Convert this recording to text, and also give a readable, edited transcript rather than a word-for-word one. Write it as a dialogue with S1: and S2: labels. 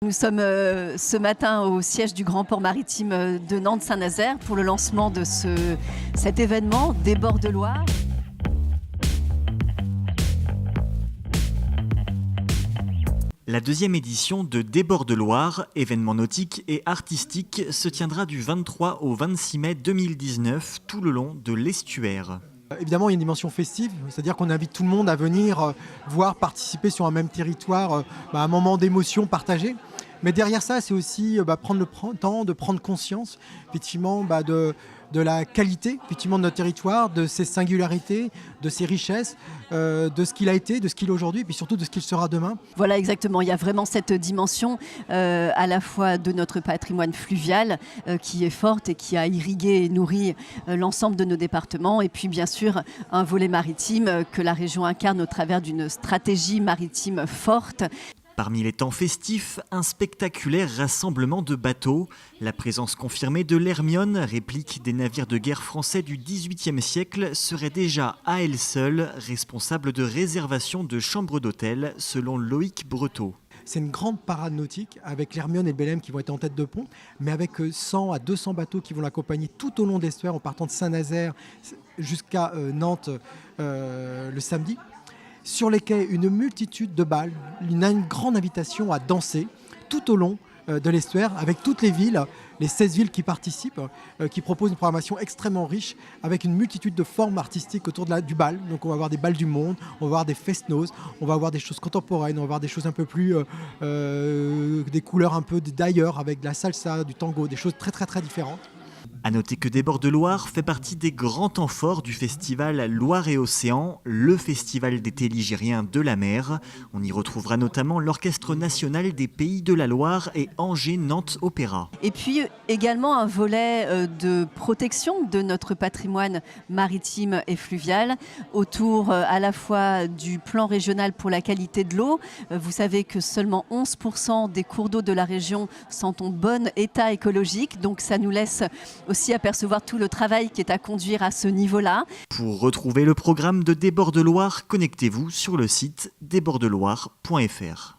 S1: Nous sommes ce matin au siège du Grand Port Maritime de Nantes-Saint-Nazaire pour le lancement de cet événement des bords de Loire.
S2: La deuxième édition de Des bords de Loire, événement nautique et artistique, se tiendra du 23 au 26 mai 2019 tout le long de l'estuaire.
S3: Évidemment, il y a une dimension festive, c'est-à-dire qu'on invite tout le monde à venir voir, participer sur un même territoire, un moment d'émotion partagée. Mais derrière ça, c'est aussi prendre le temps de prendre conscience effectivement, de la qualité effectivement, de notre territoire, de ses singularités, de ses richesses, de ce qu'il a été, de ce qu'il est aujourd'hui, et puis surtout de ce qu'il sera demain.
S1: Voilà, exactement. Il y a vraiment cette dimension à la fois de notre patrimoine fluvial qui est forte et qui a irrigué et nourri l'ensemble de nos départements. Et puis bien sûr, un volet maritime que la région incarne au travers d'une stratégie maritime forte.
S2: Parmi les temps festifs, un spectaculaire rassemblement de bateaux. La présence confirmée de l'Hermione, réplique des navires de guerre français du XVIIIe siècle, serait déjà à elle seule responsable de réservation de chambres d'hôtel, selon Loïc Breteau.
S3: C'est une grande parade nautique avec l'Hermione et le Belém qui vont être en tête de pont, mais avec 100 à 200 bateaux qui vont l'accompagner tout au long de l'estuaire en partant de Saint-Nazaire jusqu'à Nantes le samedi. Sur les quais, une multitude de balles, une grande invitation à danser tout au long de l'estuaire avec toutes les villes, les 16 villes qui participent, qui proposent une programmation extrêmement riche avec une multitude de formes artistiques autour du bal. Donc on va avoir des balles du monde, on va avoir des fest-noz, on va avoir des choses contemporaines, on va avoir des choses un peu plus, des couleurs un peu d'ailleurs avec de la salsa, du tango, des choses très très très différentes.
S2: A noter que Des bords de Loire fait partie des grands temps forts du festival Loire et Océan, le festival d'été ligérien de la mer. On y retrouvera notamment l'Orchestre national des Pays de la Loire et Angers-Nantes Opéra.
S1: Et puis également un volet de protection de notre patrimoine maritime et fluvial autour à la fois du plan régional pour la qualité de l'eau. Vous savez que seulement 11% des cours d'eau de la région sont en bon état écologique, donc ça nous laisse aussi apercevoir tout le travail qui est à conduire à ce niveau-là.
S2: Pour retrouver le programme de Des bords de Loire, connectez-vous sur le site desbordsdeloire.fr.